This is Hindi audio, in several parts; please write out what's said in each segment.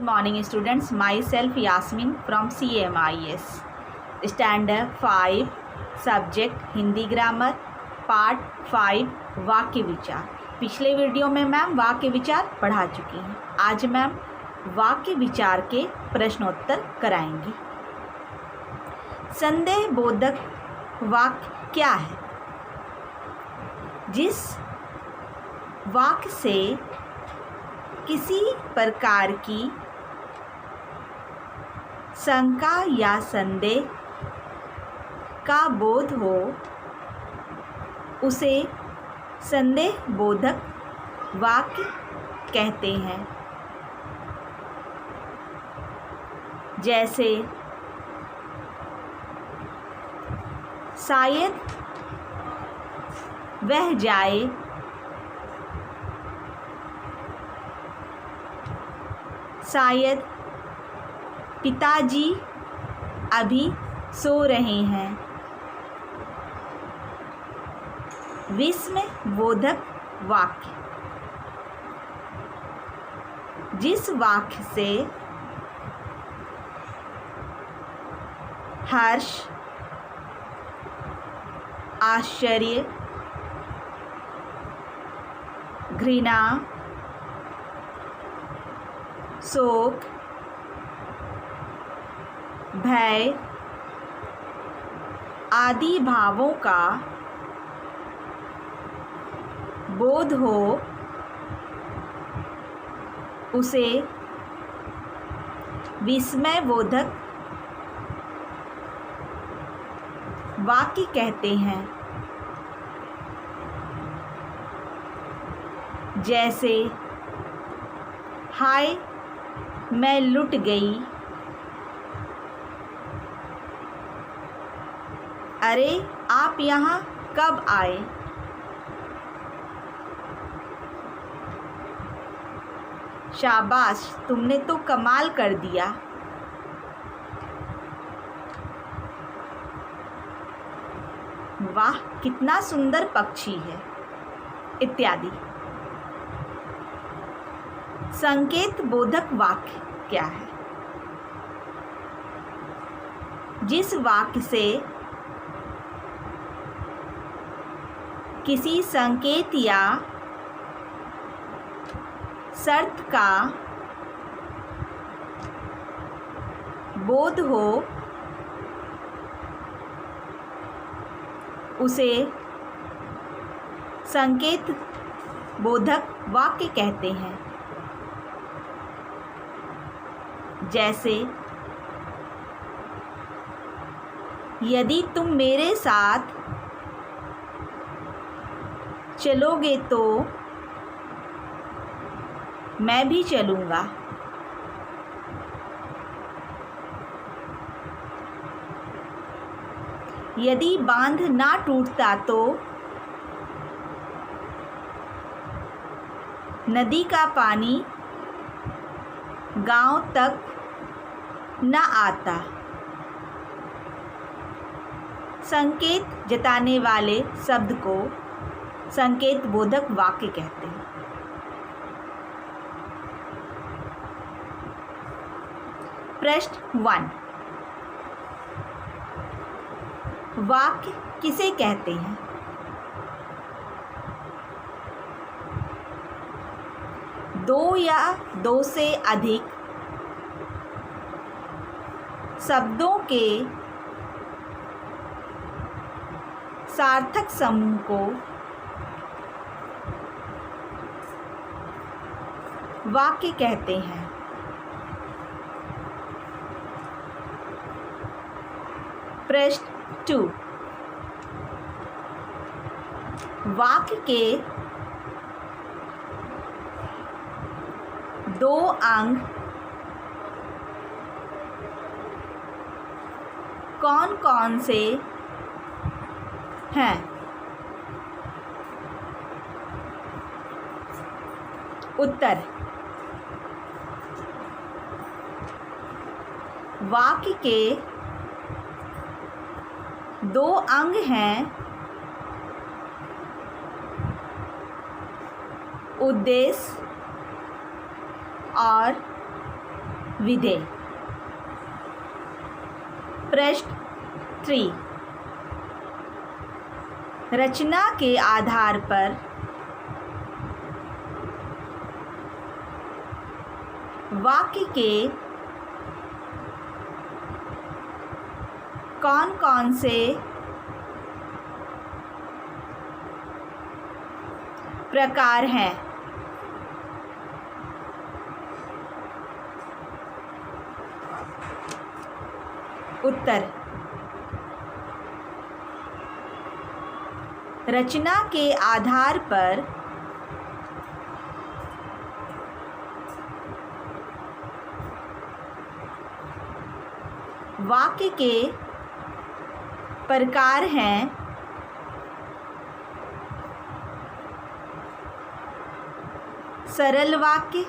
Morning students, myself Yasmin from CMIS Standard 5 Subject Hindi grammar part 5 वाक्य विचार। पिछले वीडियो में मैम वाक्य विचार पढ़ा चुकी हैं। आज मैम वाक्य विचार के प्रश्नोत्तर कराएंगी। संदेह बोधक वाक्य क्या है? जिस वाक्य से किसी प्रकार की शंका या संदेह का बोध हो उसे संदेह बोधक वाक्य कहते हैं। जैसे शायद वह जाए, शायद पिताजी अभी सो रहे हैं। विस्मय बोधक वाक्य जिस वाक्य से हर्ष, आश्चर्य, घृणा, शोक, भय आदि भावों का बोध हो उसे विस्मय बोधक वाक्य कहते हैं। जैसे हाय मैं लुट गई, अरे आप यहाँ कब आए, शाबाश तुमने तो कमाल कर दिया, वाह कितना सुंदर पक्षी है, इत्यादि। संकेत बोधक वाक्य क्या है? जिस वाक्य से किसी संकेत या शर्त का बोध हो उसे संकेत बोधक वाक्य कहते हैं। जैसे यदि तुम मेरे साथ चलोगे तो मैं भी चलूँगा। यदि बांध ना टूटता तो नदी का पानी गांव तक न आता। संकेत जताने वाले शब्द को संकेत बोधक वाक्य कहते हैं। प्रश्न 1, वाक्य किसे कहते हैं? दो या दो से अधिक शब्दों के सार्थक समूह को वाक्य कहते हैं। प्रश्न 2, वाक्य के दो अंग कौन कौन से हैं? उत्तर वाक्य के दो अंग हैं उद्देश्य और विधेय। प्रश्न 3, रचना के आधार पर वाक्य के कौन कौन से प्रकार हैं? उत्तर, रचना के आधार पर वाक्य के प्रकार हैं सरल वाक्य,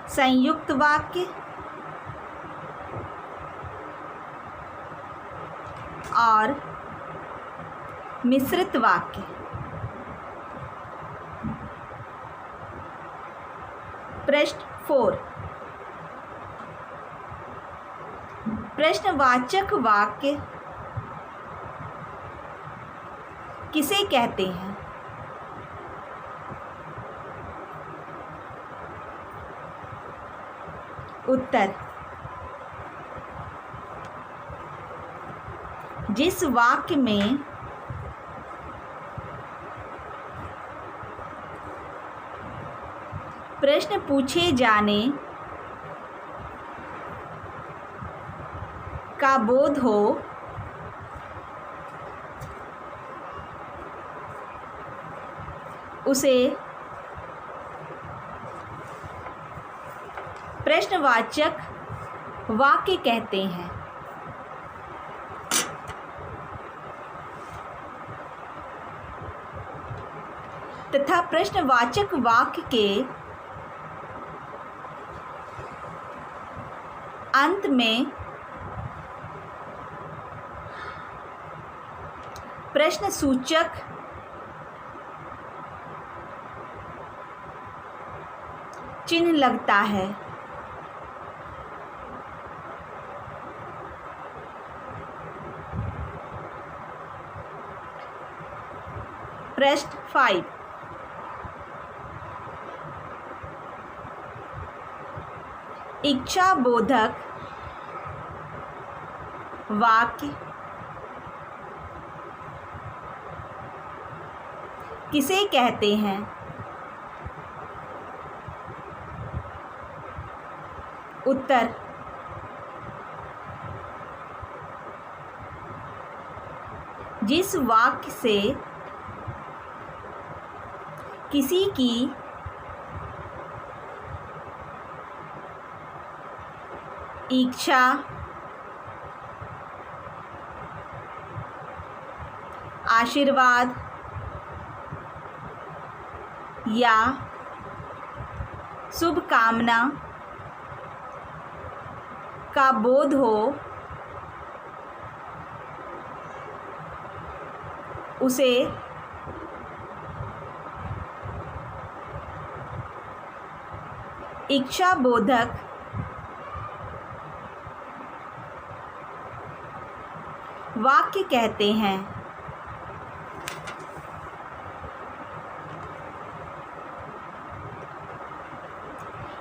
संयुक्त वाक्य और मिश्रित वाक्य। प्रश्न 4, प्रश्नवाचक वाक्य किसे कहते हैं? उत्तर, जिस वाक्य में प्रश्न पूछे जाने का बोध हो, उसे प्रश्नवाचक वाक्य कहते हैं। तथा प्रश्नवाचक वाक्य के अंत में प्रश्नसूचक चिन्ह लगता है। प्रश्न 5, इच्छा बोधक वाक्य किसे कहते हैं? उत्तर, जिस वाक्य से किसी की इच्छा, आशीर्वाद या शुभकामना का बोध हो, उसे इच्छा बोधक वाक्य कहते हैं।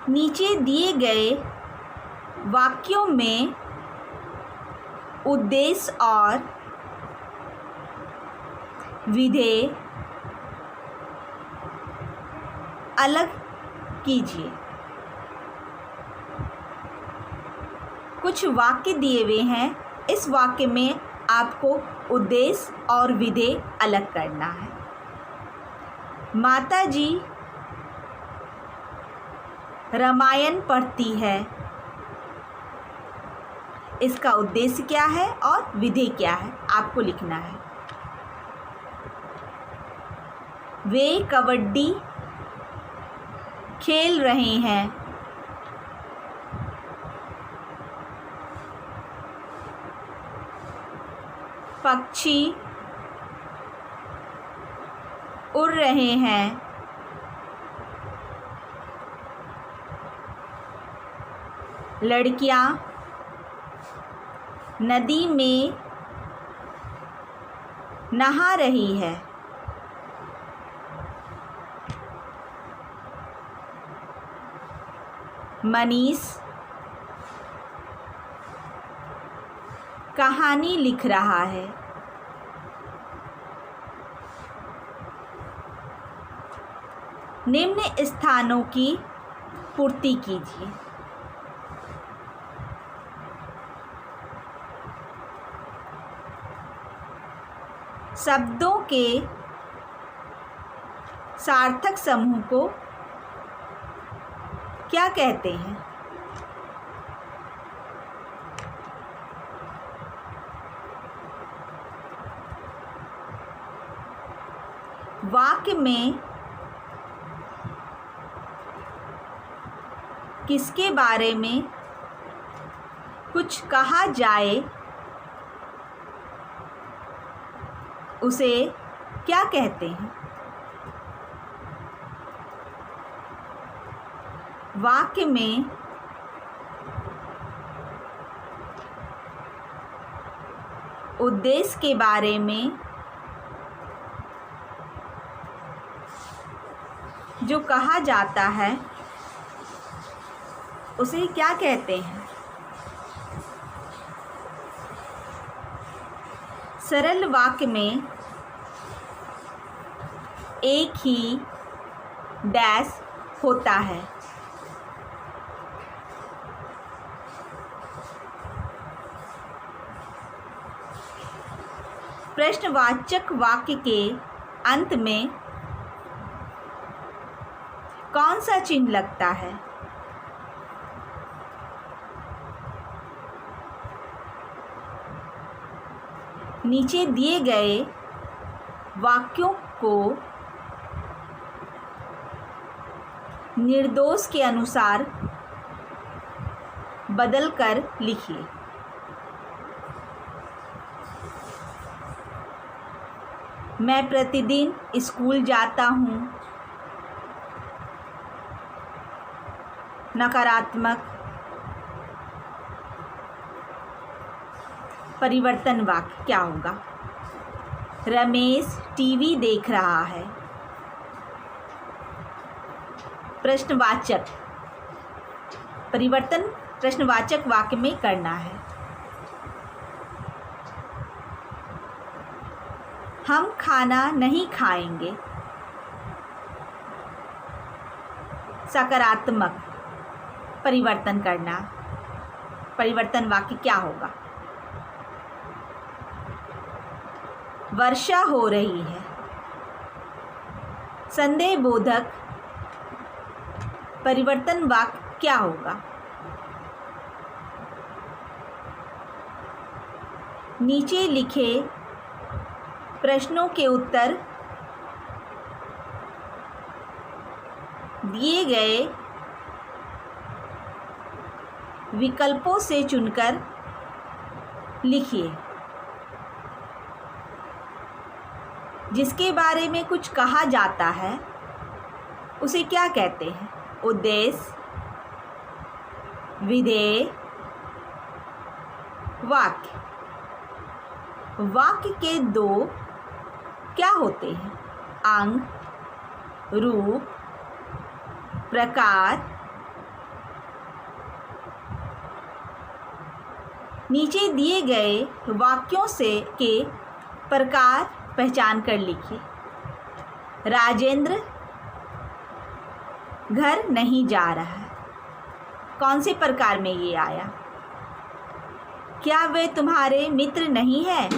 नीचे दिए गए वाक्यों में उद्देश्य और विधेय अलग कीजिए। कुछ वाक्य दिए हुए हैं, इस वाक्य में आपको उद्देश्य और विधेय अलग करना है। माता जी रामायण पढ़ती है, इसका उद्देश्य क्या है और विधेय क्या है, आपको लिखना है। वे कबड्डी खेल रहे हैं, पक्षी उड़ रहे हैं, लड़कियां नदी में नहा रही है। मनीष कहानी लिख रहा है। निम्न स्थानों की पूर्ति कीजिए। शब्दों के सार्थक समूह को क्या कहते हैं? वाक्य में किसके बारे में कुछ कहा जाए उसे क्या कहते हैं? वाक्य में उद्देश्य के बारे में जो कहा जाता है उसे क्या कहते हैं? सरल वाक्य में एक ही डैश होता है। प्रश्नवाचक वाक्य के अंत में कौन सा चिन्ह लगता है? नीचे दिए गए वाक्यों को निर्दोष के अनुसार बदलकर लिखिए। मैं प्रतिदिन स्कूल जाता हूँ। नकारात्मक परिवर्तन वाक्य क्या होगा? रमेश टीवी देख रहा है। प्रश्नवाचक परिवर्तन प्रश्नवाचक वाक्य में करना है। हम खाना नहीं खाएंगे। सकारात्मक परिवर्तन करना। परिवर्तन वाक्य क्या होगा? वर्षा हो रही है। संदेहबोधक परिवर्तन वाक्य क्या होगा? नीचे लिखे प्रश्नों के उत्तर दिए गए विकल्पों से चुनकर लिखिए। जिसके बारे में कुछ कहा जाता है उसे क्या कहते हैं? उद्देश्य, विधेय, वाक्य। वाक्य के दो क्या होते हैं? अंग, रूप, प्रकार। नीचे दिए गए वाक्यों से के प्रकार पहचान कर लिखिए। राजेंद्र घर नहीं जा रहा है। कौन से प्रकार में ये आया? क्या वे तुम्हारे मित्र नहीं है?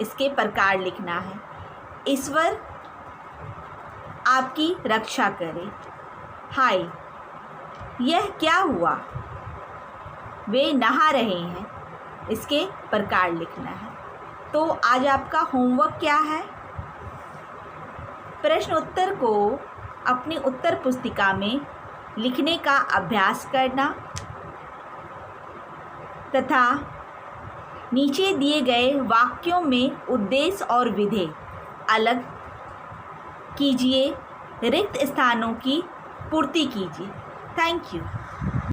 इसके प्रकार लिखना है। ईश्वर आपकी रक्षा करे। हाय, यह क्या हुआ? वे नहा रहे हैं। इसके प्रकार लिखना है। तो आज आपका होमवर्क क्या है? प्रश्न उत्तर को अपनी उत्तर पुस्तिका में लिखने का अभ्यास करना तथा नीचे दिए गए वाक्यों में उद्देश्य और विधेय अलग कीजिए। रिक्त स्थानों की पूर्ति कीजिए। Thank you.